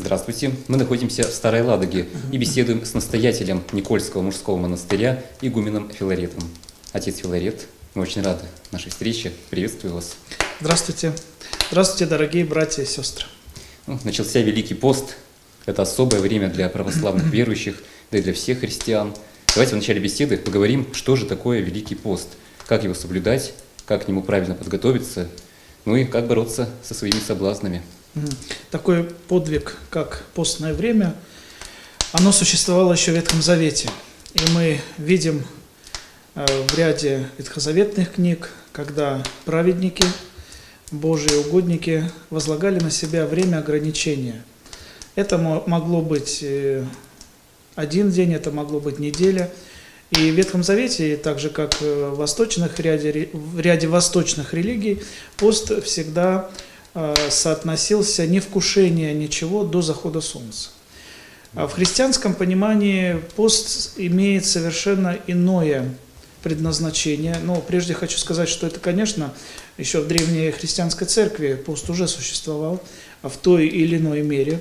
Здравствуйте! Мы находимся в Старой Ладоге и беседуем с настоятелем Никольского мужского монастыря, игуменом Филаретом. Отец Филарет, мы очень рады нашей встрече. Приветствую вас. Здравствуйте. Здравствуйте, дорогие братья и сестры. Начался Великий пост. Это особое время для православных верующих, да и для всех христиан. Давайте в начале беседы поговорим, что же такое Великий пост, как его соблюдать, как к нему правильно подготовиться, ну и как бороться со своими соблазнами. Такой подвиг, как постное время, оно существовало еще в Ветхом Завете. И мы видим в ряде ветхозаветных книг, когда праведники, Божьи угодники возлагали на себя время ограничения. Это могло быть один день, это могло быть неделя. И в Ветхом Завете, так же как в ряде восточных религий, пост всегда соотносился не вкушение ничего до захода солнца. А в христианском понимании пост имеет совершенно иное предназначение. Но прежде хочу сказать, что это, конечно, еще в древней христианской церкви пост уже существовал в той или иной мере.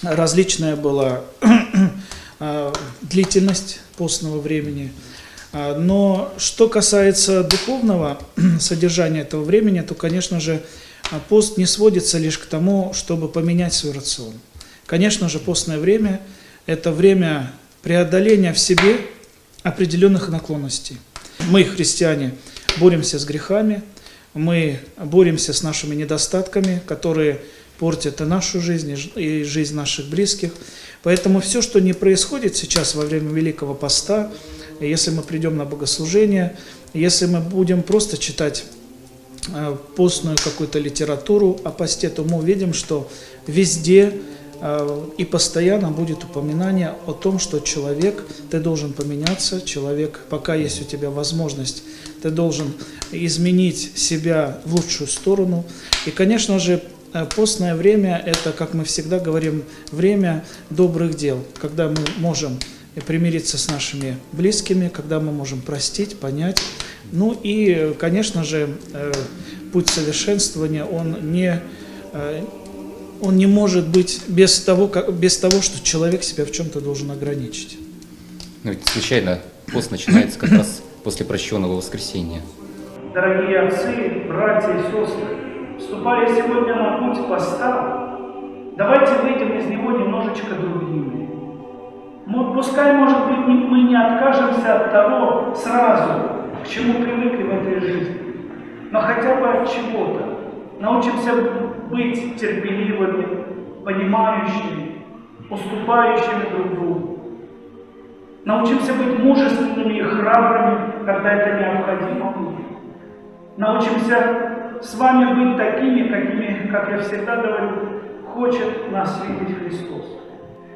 Различная была длительность постного времени. Но что касается духовного содержания этого времени, то, конечно же, пост не сводится лишь к тому, чтобы поменять свой рацион. Конечно же, постное время – это время преодоления в себе определенных наклонностей. Мы, христиане, боремся с грехами, мы боремся с нашими недостатками, которые портят и нашу жизнь, и жизнь наших близких. Поэтому все, что не происходит сейчас во время Великого Поста, если мы придем на богослужение, если мы будем просто читать постную какую-то литературу о посте, то мы увидим, что везде и постоянно будет упоминание о том, что человек, ты должен поменяться, человек, пока есть у тебя возможность, ты должен изменить себя в лучшую сторону. И, конечно же, постное время – это, как мы всегда говорим, время добрых дел, когда мы можем примириться с нашими близкими, когда мы можем простить, понять. Ну и, конечно же, путь совершенствования, он не может быть без того, что человек себя в чем-то должен ограничить. Но ведь случайно пост начинается как раз после прощенного воскресения. Дорогие отцы, братья и сестры, вступая сегодня на путь поста, давайте выйдем из него немножечко другими. Пускай, может быть, мы не откажемся от того сразу, к чему привыкли в этой жизни, но хотя бы от чего-то. Научимся быть терпеливыми, понимающими, уступающими друг другу. Научимся быть мужественными и храбрыми, когда это необходимо будет. Научимся с вами быть такими, какими, как я всегда говорю, хочет нас видеть Христос.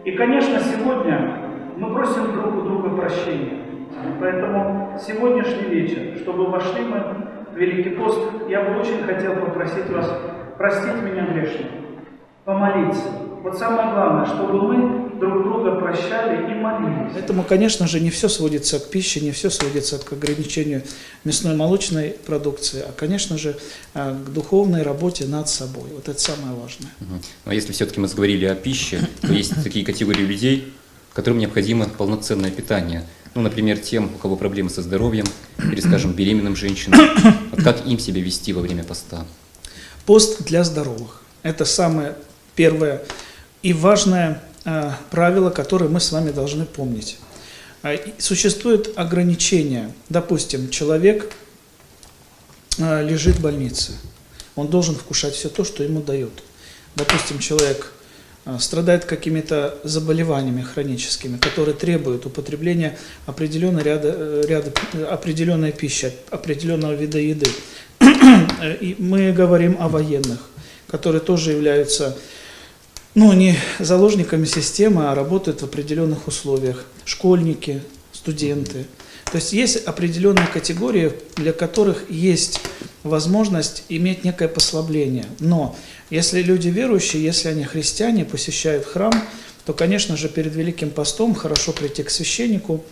И, конечно, сегодня мы просим друг у друга прощения. Поэтому сегодняшний вечер, чтобы вошли мы в Великий пост, я бы очень хотел попросить вас простить меня грешным, помолиться. Вот самое главное, чтобы мы друг друга прощали и молились. Поэтому, конечно же, не все сводится к пище, не все сводится к ограничению мясной и молочной продукции, а, конечно же, к духовной работе над собой. Вот это самое важное. Но если все-таки мы заговорили о пище, то есть такие категории людей, которым необходимо полноценное питание. Ну, например, тем, у кого проблемы со здоровьем, или, скажем, беременным женщинам. Вот как им себя вести во время поста? Пост для здоровых. Это самое первое и важное правило, которое мы с вами должны помнить. Существует ограничение. Допустим, человек лежит в больнице. Он должен вкушать все то, что ему дают. Допустим, человек страдает какими-то заболеваниями хроническими, которые требуют употребления определенной пищи, определенного вида еды. И мы говорим о военных, которые тоже являются, не заложниками системы, а работают в определенных условиях. Школьники, студенты. То есть есть определенные категории, для которых есть возможность иметь некое послабление. Но если люди верующие, если они христиане, посещают храм, то, конечно же, перед Великим постом хорошо прийти к священнику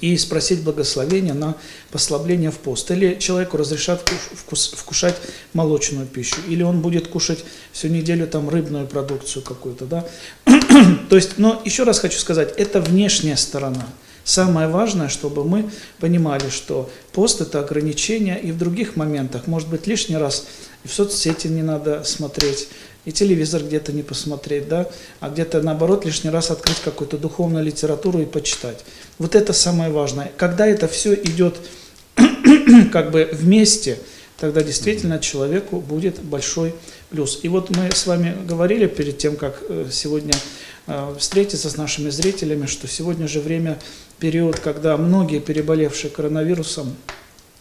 и спросить благословения на послабление в пост. Или человеку разрешат вкушать молочную пищу, или он будет кушать всю неделю там рыбную продукцию какую-то, да. То есть, но еще раз хочу сказать, это внешняя сторона. Самое важное, чтобы мы понимали, что пост – это ограничение, и в других моментах, может быть, лишний раз и в соцсети не надо смотреть, и телевизор где-то не посмотреть, да, а где-то, наоборот, лишний раз открыть какую-то духовную литературу и почитать. Вот это самое важное. Когда это все идет как бы вместе, тогда действительно человеку будет большой плюс. И вот мы с вами говорили перед тем, как сегодня встретиться с нашими зрителями, что сегодня же время, период, когда многие переболевшие коронавирусом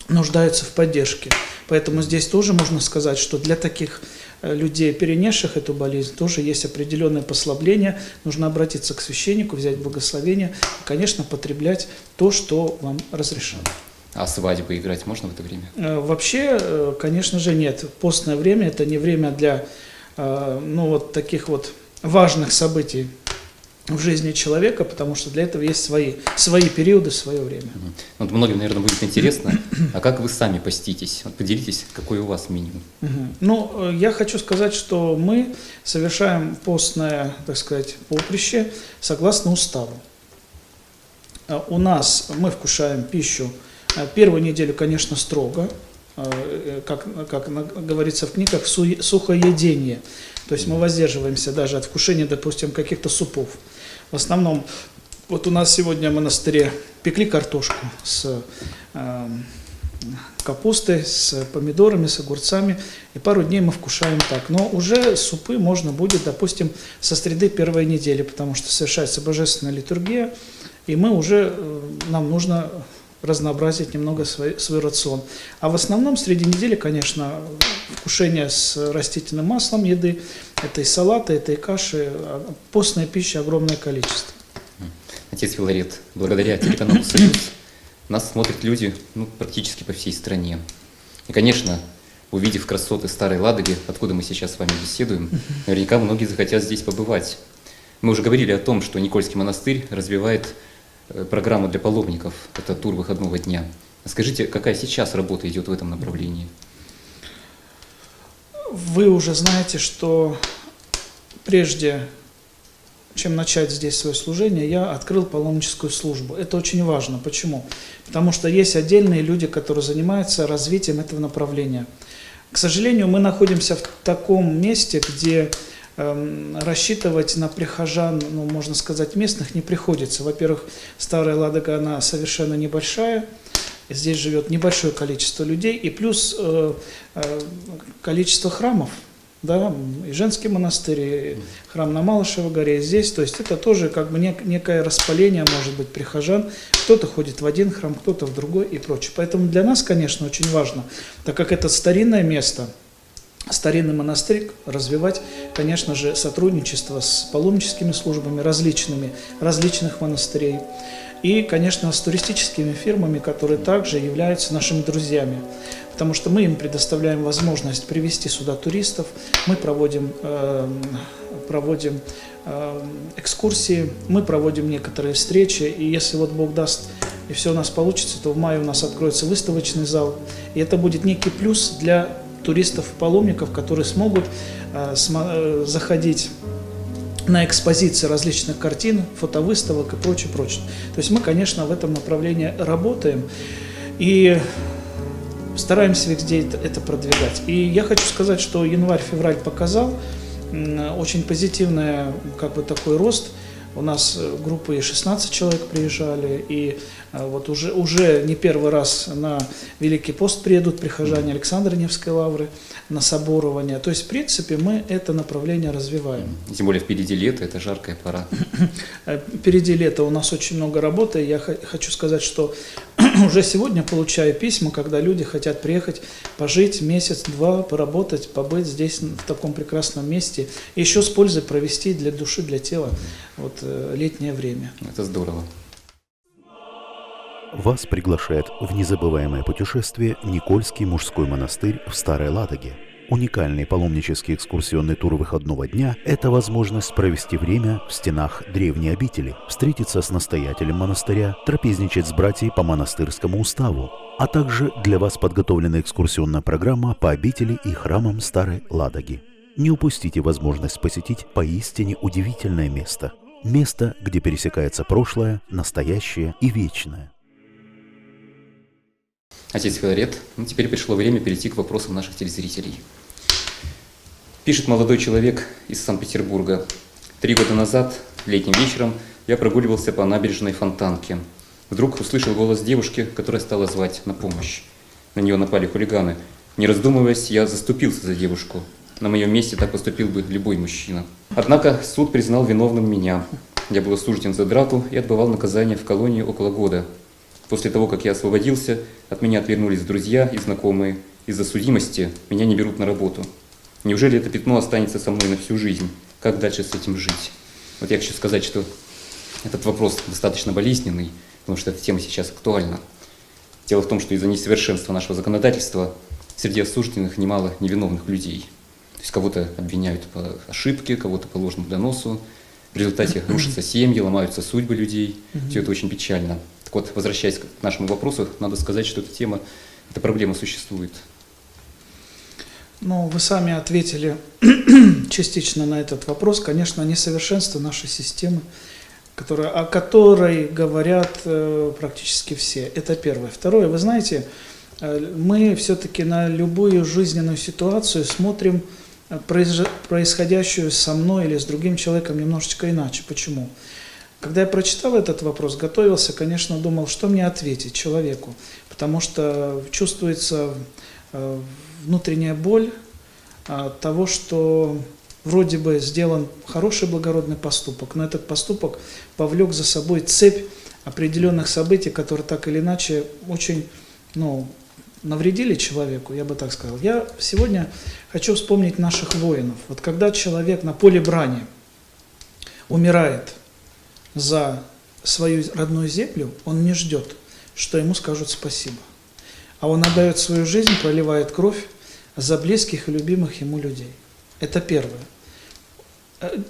нуждаются в поддержке. Поэтому здесь тоже можно сказать, что для таких людей, перенесших эту болезнь, тоже есть определенное послабление. Нужно обратиться к священнику, взять благословение и, конечно, потреблять то, что вам разрешено. А свадьбы играть можно в это время? Вообще, конечно же, нет. Постное время – это не время для вот таких вот важных событий в жизни человека, потому что для этого есть свои периоды, свое время. Вот многим, наверное, будет интересно, а как вы сами поститесь? Вот поделитесь, какой у вас минимум? Ну, я хочу сказать, что мы совершаем постное, так сказать, поприще согласно уставу. У нас мы вкушаем пищу первую неделю, конечно, строго, как говорится в книгах, сухоедение. То есть мы воздерживаемся даже от вкушения, допустим, каких-то супов. В основном, вот у нас сегодня в монастыре пекли картошку с капустой, с помидорами, с огурцами, и пару дней мы вкушаем так. Но уже супы можно будет, допустим, со среды первой недели, потому что совершается божественная литургия, и нам нужно разнообразить немного свой рацион. А в основном среди недели, конечно, вкушение с растительным маслом еды, это и салаты, это и каши, постная пища огромное количество. Отец Филарет, благодаря телеканалу «Союз» нас смотрят люди практически по всей стране. И, конечно, увидев красоты Старой Ладоги, откуда мы сейчас с вами беседуем, наверняка многие захотят здесь побывать. Мы уже говорили о том, что Никольский монастырь развивает программу для паломников, это тур выходного дня. Скажите, какая сейчас работа идет в этом направлении? Вы уже знаете, что прежде чем начать здесь свое служение, я открыл паломническую службу. Это очень важно. Почему? Потому что есть отдельные люди, которые занимаются развитием этого направления. К сожалению, мы находимся в таком месте, где рассчитывать на прихожан, можно сказать, местных не приходится. Во-первых, Старая Ладога, она совершенно небольшая, здесь живет небольшое количество людей, и плюс количество храмов, да, и женский монастырь, и храм на Малышевой горе, здесь, то есть это тоже как бы некое распаление, может быть, прихожан. Кто-то ходит в один храм, кто-то в другой и прочее. Поэтому для нас, конечно, очень важно, так как это старинное место, старинный монастырь, развивать, конечно же, сотрудничество с паломническими службами различных монастырей и, конечно, с туристическими фирмами, которые также являются нашими друзьями, потому что мы им предоставляем возможность привести сюда туристов, мы проводим экскурсии, мы проводим некоторые встречи, и если вот Бог даст, и все у нас получится, то в мае у нас откроется выставочный зал, и это будет некий плюс для туристов и паломников, которые смогут заходить на экспозиции различных картин, фотовыставок и прочее. То есть мы, конечно, в этом направлении работаем и стараемся везде это продвигать. И я хочу сказать, что январь-февраль показал очень позитивный такой рост. У нас группы 16 человек приезжали, и вот уже не первый раз на Великий пост приедут прихожане Александра Невской лавры, на соборование. То есть, в принципе, мы это направление развиваем. Тем более впереди лето, это жаркая пора. Впереди лето, у нас очень много работы. Я хочу сказать, что уже сегодня получаю письма, когда люди хотят приехать, пожить месяц-два, поработать, побыть здесь, в таком прекрасном месте. И еще с пользой провести для души, для тела летнее время. Это здорово. Вас приглашает в незабываемое путешествие Никольский мужской монастырь в Старой Ладоге. Уникальный паломнический экскурсионный тур выходного дня – это возможность провести время в стенах древней обители, встретиться с настоятелем монастыря, трапезничать с братьями по монастырскому уставу, а также для вас подготовлена экскурсионная программа по обители и храмам Старой Ладоги. Не упустите возможность посетить поистине удивительное место. Место, где пересекается прошлое, настоящее и вечное. Отец Филарет, теперь пришло время перейти к вопросам наших телезрителей. Пишет молодой человек из Санкт-Петербурга. 3 года назад, летним вечером, я прогуливался по набережной Фонтанки. Вдруг услышал голос девушки, которая стала звать на помощь. На нее напали хулиганы. Не раздумываясь, я заступился за девушку. На моем месте так поступил бы любой мужчина. Однако суд признал виновным меня. Я был осужден за драку и отбывал наказание в колонии около года. После того, как я освободился, от меня отвернулись друзья и знакомые. Из-за судимости меня не берут на работу. Неужели это пятно останется со мной на всю жизнь? Как дальше с этим жить? Вот я хочу сказать, что этот вопрос достаточно болезненный, потому что эта тема сейчас актуальна. Дело в том, что из-за несовершенства нашего законодательства среди осужденных немало невиновных людей. То есть кого-то обвиняют по ошибке, кого-то по ложному доносу. В результате рушатся семьи, ломаются судьбы людей. Все это очень печально. Так вот, возвращаясь к нашему вопросу, надо сказать, что эта тема, эта проблема существует. Ну, вы сами ответили частично на этот вопрос. Конечно, несовершенство нашей системы, о которой говорят практически все. Это первое. Второе, вы знаете, мы все-таки на любую жизненную ситуацию смотрим происходящую со мной или с другим человеком немножечко иначе. Почему? Когда я прочитал этот вопрос, готовился, конечно, думал, что мне ответить человеку, потому что чувствуется внутренняя боль того, что вроде бы сделан хороший благородный поступок, но этот поступок повлек за собой цепь определенных событий, которые так или иначе очень, навредили человеку, я бы так сказал. Я сегодня хочу вспомнить наших воинов. Вот когда человек на поле брани умирает за свою родную землю, он не ждет, что ему скажут спасибо. А он отдает свою жизнь, проливает кровь за близких и любимых ему людей. Это первое.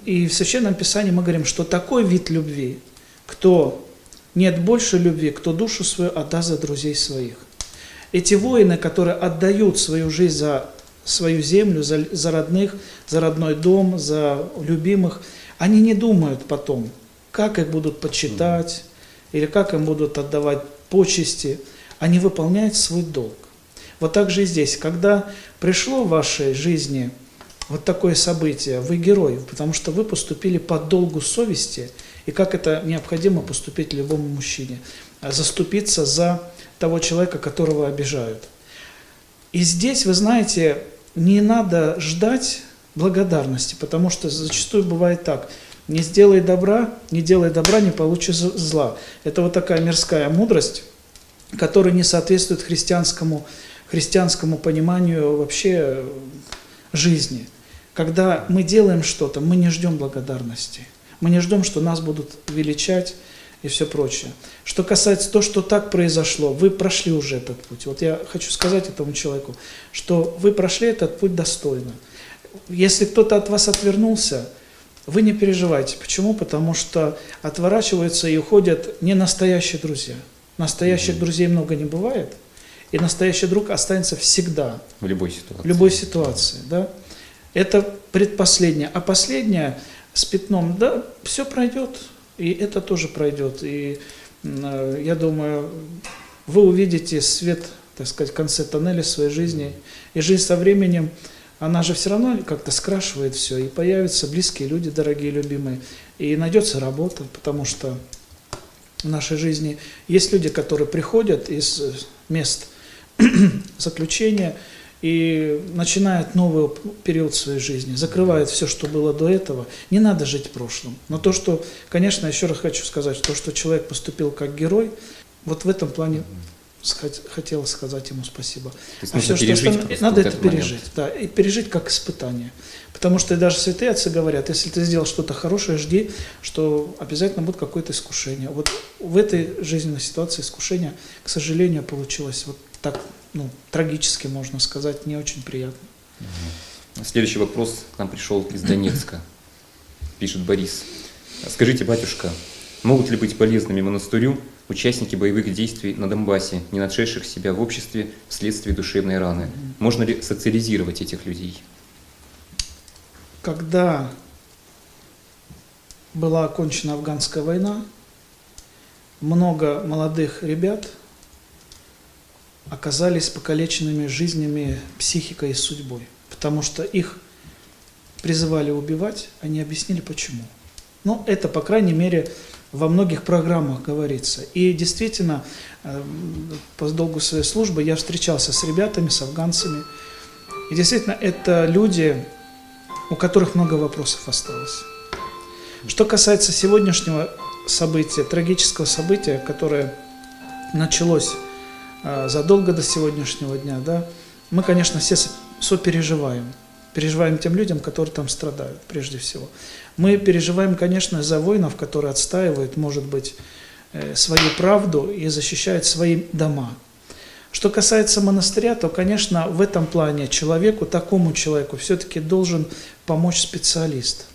И в Священном Писании мы говорим, что такой вид любви, кто нет больше любви, кто душу свою отдаст за друзей своих. Эти воины, которые отдают свою жизнь за свою землю, за родных, за родной дом, за любимых, они не думают потом, как их будут почитать, или как им будут отдавать почести. Они выполняют свой долг. Вот так же и здесь. Когда пришло в вашей жизни вот такое событие, вы герой, потому что вы поступили по долгу совести, и как это необходимо поступить любому мужчине, заступиться за того человека, которого обижают. И здесь, вы знаете, не надо ждать благодарности, потому что зачастую бывает так: не делай добра, не получишь зла. Это вот такая мирская мудрость, которая не соответствует христианскому пониманию вообще жизни. Когда мы делаем что-то, мы не ждем благодарности. Мы не ждем, что нас будут величать и все прочее. Что касается того, что так произошло, вы прошли уже этот путь. Вот я хочу сказать этому человеку, что вы прошли этот путь достойно. Если кто-то от вас отвернулся, вы не переживайте. Почему? Потому что отворачиваются и уходят не настоящие друзья. Настоящих друзей много не бывает, и настоящий друг останется всегда. В любой ситуации. В любой ситуации, да. Это предпоследнее. А последнее с пятном, да, все пройдет, и это тоже пройдет. И я думаю, вы увидите свет, так сказать, в конце тоннеля своей жизни. И жизнь со временем, она же все равно как-то скрашивает все, и появятся близкие люди, дорогие, любимые, и найдется работа, потому что в нашей жизни есть люди, которые приходят из мест заключения и начинают новый период своей жизни, закрывают все, что было до этого. Не надо жить в прошлом. Но то, что, конечно, еще раз хочу сказать, то, что человек поступил как герой, вот в этом плане хотел сказать ему спасибо. А все, что остальное, надо это пережить. Да, и пережить как испытание. Потому что даже святые отцы говорят, если ты сделал что-то хорошее, жди, что обязательно будет какое-то искушение. Вот в этой жизненной ситуации искушение, к сожалению, получилось вот так, трагически, можно сказать, не очень приятно. Следующий вопрос к нам пришел из Донецка. Пишет Борис. Скажите, батюшка, могут ли быть полезными монастырю участники боевых действий на Донбассе, не нашедших себя в обществе вследствие душевной раны? Можно ли социализировать этих людей? Когда была окончена афганская война, много молодых ребят оказались покалеченными жизнями, психикой и судьбой, потому что их призывали убивать, а не объяснили почему. Но это, по крайней мере, во многих программах говорится. И действительно, по долгу своей службы я встречался с ребятами, с афганцами. И действительно, это люди, у которых много вопросов осталось. Что касается сегодняшнего события, трагического события, которое началось задолго до сегодняшнего дня, да, мы, конечно, все сопереживаем. Переживаем тем людям, которые там страдают, прежде всего. Мы переживаем, конечно, за воинов, которые отстаивают, может быть, свою правду и защищают свои дома. Что касается монастыря, то, конечно, в этом плане человеку, такому человеку, все-таки должен помочь специалист,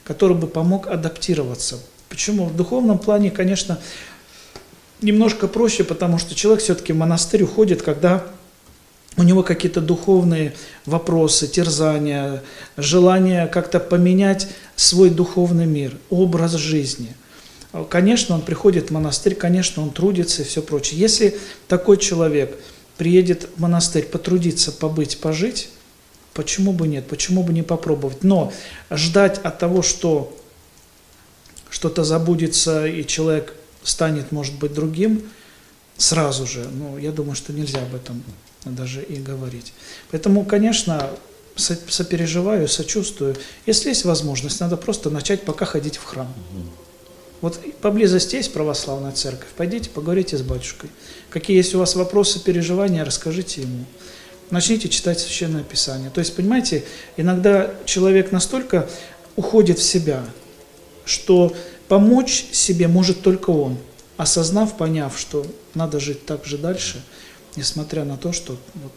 который бы помог адаптироваться. Почему? В духовном плане, конечно, немножко проще, потому что человек все-таки в монастырь уходит, когда у него какие-то духовные вопросы, терзания, желание как-то поменять свой духовный мир, образ жизни. Конечно, он приходит в монастырь, конечно, он трудится и все прочее. Если такой человек приедет в монастырь потрудиться, побыть, пожить, почему бы нет, почему бы не попробовать? Но ждать от того, что что-то забудется и человек станет, может быть, другим, сразу же, я думаю, что нельзя об этом даже и говорить. Поэтому, конечно, сопереживаю, сочувствую. Если есть возможность, надо просто начать пока ходить в храм. Вот поблизости есть православная церковь, пойдите, поговорите с батюшкой. Какие есть у вас вопросы, переживания, расскажите ему. Начните читать Священное Писание. То есть, понимаете, иногда человек настолько уходит в себя, что помочь себе может только он, осознав, поняв, что надо жить так же дальше, несмотря на то, что вот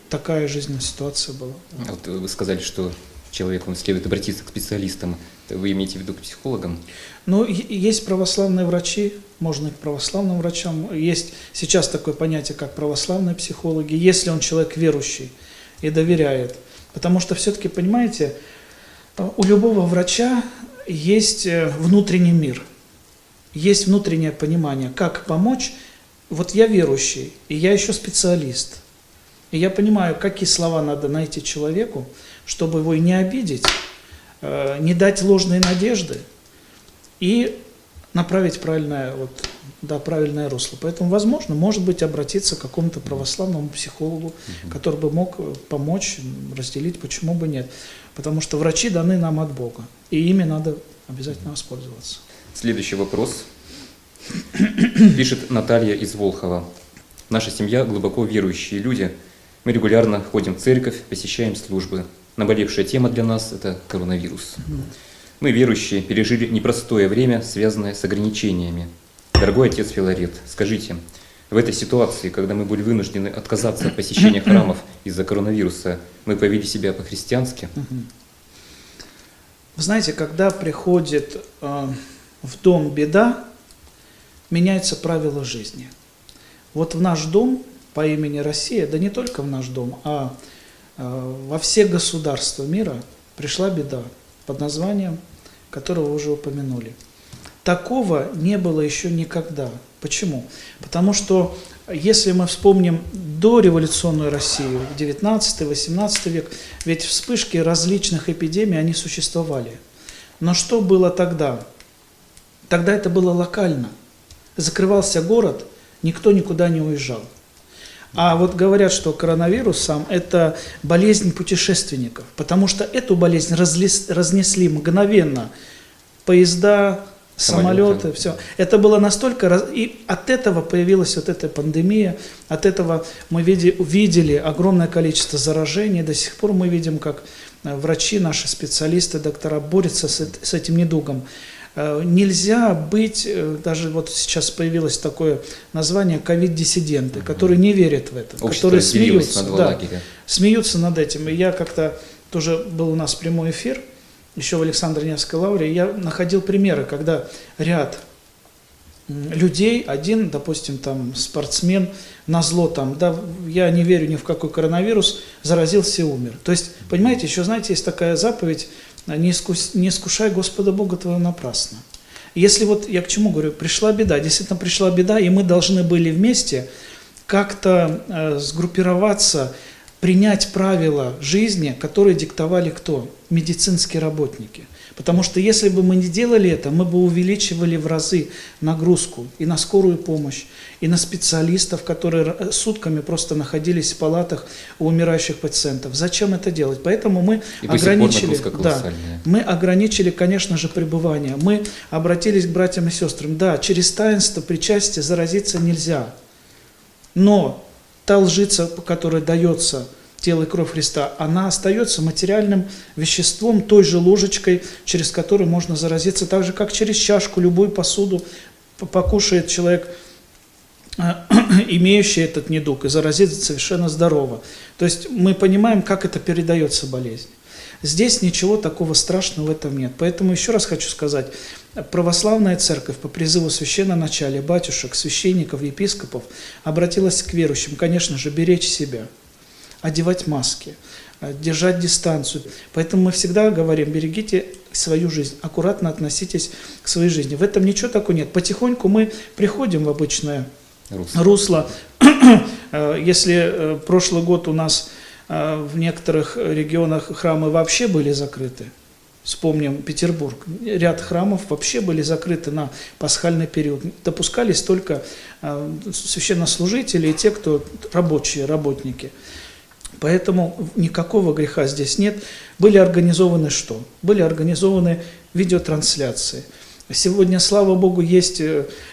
такая жизненная ситуация была. Вот вы сказали, что человеку следует обратиться к специалистам. Вы имеете в виду к психологам? Есть православные врачи, можно и к православным врачам. Есть сейчас такое понятие, как православные психологи, если он человек верующий и доверяет. Потому что все-таки, понимаете, у любого врача есть внутренний мир, есть внутреннее понимание, как помочь. Вот я верующий, и я еще специалист. И я понимаю, какие слова надо найти человеку, чтобы его не обидеть, не дать ложные надежды и направить правильное русло. Поэтому, возможно, может быть, обратиться к какому-то православному психологу, который бы мог помочь, разделить, почему бы нет. Потому что врачи даны нам от Бога, и ими надо обязательно воспользоваться. Следующий вопрос. Пишет Наталья из Волхова. Наша семья глубоко верующие люди. Мы регулярно ходим в церковь, посещаем службы. Наболевшая тема для нас – это коронавирус. Мы, верующие, пережили непростое время, связанное с ограничениями. Дорогой отец Филарет, скажите, в этой ситуации, когда мы были вынуждены отказаться от посещения храмов из-за коронавируса, мы повели себя по-христиански? Вы знаете, когда приходит в дом беда, меняются правила жизни. Вот в наш дом по имени Россия, да не только в наш дом, а во все государства мира пришла беда под названием, которого вы уже упомянули. Такого не было еще никогда. Почему? Потому что если мы вспомним дореволюционную Россию, 19-18 век, ведь вспышки различных эпидемий, они существовали. Но что было тогда? Тогда это было локально. Закрывался город, никто никуда не уезжал. А вот говорят, что коронавирус сам – это болезнь путешественников, потому что эту болезнь разнесли мгновенно. Поезда, самолеты, все. Это было настолько… И от этого появилась вот эта пандемия, от этого мы увидели огромное количество заражений. До сих пор мы видим, как врачи, наши специалисты, доктора борются с этим недугом. Нельзя быть, даже вот сейчас появилось такое название ковид-диссиденты, которые не верят в это, Общество которые разделилось смеются, на два да, лагеря. смеются над этим. И я как-то, тоже был у нас прямой эфир, еще в Александре Невской лавре, я находил примеры, когда ряд людей, один, допустим, там спортсмен, назло там, да, я не верю ни в какой коронавирус, заразился и умер. То есть, понимаете, еще, знаете, есть такая заповедь: не искушай Господа Бога твоего напрасно. Если вот, я к чему говорю, пришла беда, действительно пришла беда, и мы должны были вместе как-то сгруппироваться, принять правила жизни, которые диктовали кто? Медицинские работники. Потому что если бы мы не делали это, мы бы увеличивали в разы нагрузку и на скорую помощь, и на специалистов, которые сутками просто находились в палатах у умирающих пациентов. Зачем это делать? Поэтому мы ограничили, мы ограничили, конечно же, пребывание. Мы обратились к братьям и сестрам. Да, через таинство причастия заразиться нельзя. Но та лжица, которая дается тело и кровь Христа, она остается материальным веществом, той же ложечкой, через которую можно заразиться, так же, как через чашку, любую посуду покушает человек, имеющий этот недуг, и заразится совершенно здорово. То есть мы понимаем, как это передается болезнь. Здесь ничего такого страшного в этом нет. Поэтому еще раз хочу сказать, православная церковь по призыву священноначалия, батюшек, священников, епископов обратилась к верующим, конечно же, беречь себя, одевать маски, держать дистанцию. Поэтому мы всегда говорим: берегите свою жизнь, аккуратно относитесь к своей жизни. В этом ничего такого нет. Потихоньку мы приходим в обычное русло. Если прошлый год у нас в некоторых регионах храмы вообще были закрыты, вспомним Петербург, ряд храмов вообще были закрыты на пасхальный период. Допускались только священнослужители и те, кто рабочие, работники. Поэтому никакого греха здесь нет. Были организованы что? Были организованы видеотрансляции. Сегодня, слава Богу, есть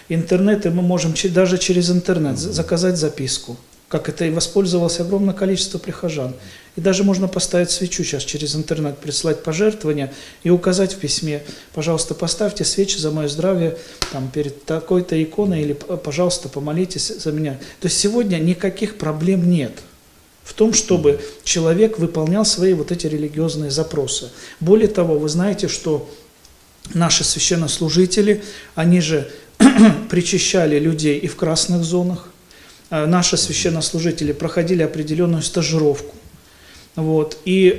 интернет, и мы можем даже через интернет заказать записку. Как это и воспользовалось огромное количество прихожан. И даже можно поставить свечу сейчас через интернет, прислать пожертвования и указать в письме: пожалуйста, поставьте свечи за мое здравие там, перед такой-то иконой, или, пожалуйста, помолитесь за меня. То есть сегодня никаких проблем нет в том, чтобы человек выполнял свои вот эти религиозные запросы. Более того, вы знаете, что наши священнослужители, они же причащали людей и в красных зонах. Наши священнослужители проходили определенную стажировку. Вот. И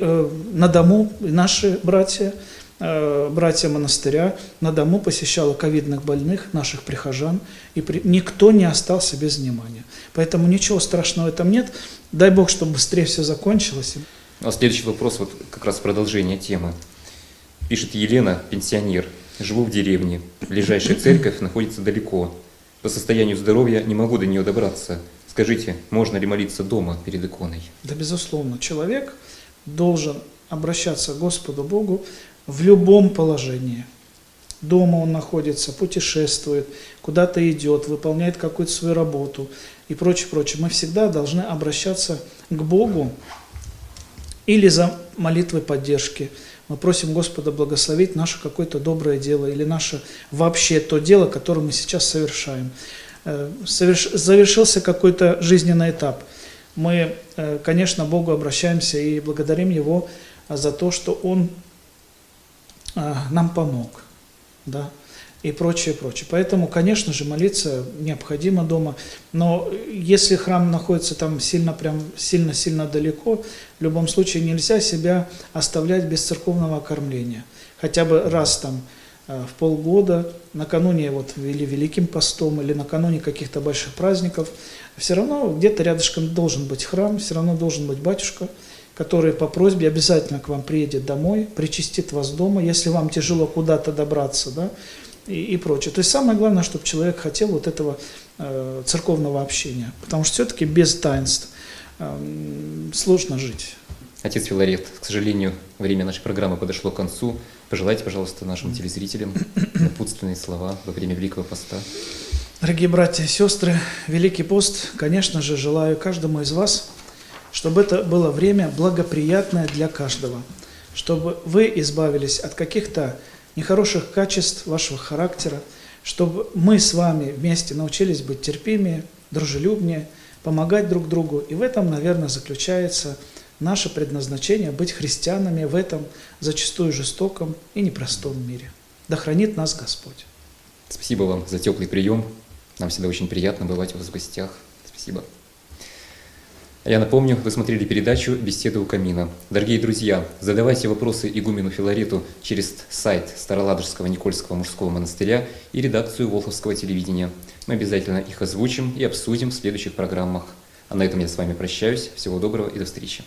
на дому наши братья монастыря на дому посещала ковидных больных, наших прихожан, и никто не остался без внимания. Поэтому ничего страшного в этом нет. Дай Бог, чтобы быстрее все закончилось. А следующий вопрос, вот как раз продолжение темы. Пишет Елена, пенсионер. Живу в деревне. Ближайшая церковь находится далеко. По состоянию здоровья не могу до нее добраться. Скажите, можно ли молиться дома перед иконой? Да, безусловно, человек должен обращаться к Господу Богу в любом положении. Дома он находится, путешествует, куда-то идет, выполняет какую-то свою работу и прочее, прочее. Мы всегда должны обращаться к Богу или за молитвой поддержки. Мы просим Господа благословить наше какое-то доброе дело или наше вообще то дело, которое мы сейчас совершаем. Завершился какой-то жизненный этап. Мы, конечно, Богу обращаемся и благодарим Его за то, что Он нам помог, да, и прочее, прочее. Поэтому, конечно же, молиться необходимо дома, но если храм находится там сильно далеко, в любом случае нельзя себя оставлять без церковного окормления. Хотя бы раз там в полгода, накануне или Великим постом, или накануне каких-то больших праздников, все равно где-то рядышком должен быть храм, все равно должен быть батюшка, который по просьбе обязательно к вам приедет домой, причастит вас дома, если вам тяжело куда-то добраться, да, и прочее. То есть самое главное, чтобы человек хотел вот этого церковного общения, потому что все-таки без таинств сложно жить. Отец Филарет, к сожалению, время нашей программы подошло к концу. Пожелайте, пожалуйста, нашим телезрителям напутственные слова во время Великого Поста. Дорогие братья и сестры, Великий пост, конечно же, желаю каждому из вас, чтобы это было время благоприятное для каждого, чтобы вы избавились от каких-то нехороших качеств вашего характера, чтобы мы с вами вместе научились быть терпимее, дружелюбнее, помогать друг другу. И в этом, наверное, заключается наше предназначение быть христианами в этом зачастую жестоком и непростом мире. Да хранит нас Господь. Спасибо вам за теплый прием. Нам всегда очень приятно бывать у вас в гостях. Спасибо. Я напомню, вы смотрели передачу «Беседы у камина». Дорогие друзья, задавайте вопросы игумену Филарету через сайт Староладожского Никольского мужского монастыря и редакцию Волховского телевидения. Мы обязательно их озвучим и обсудим в следующих программах. А на этом я с вами прощаюсь. Всего доброго и до встречи.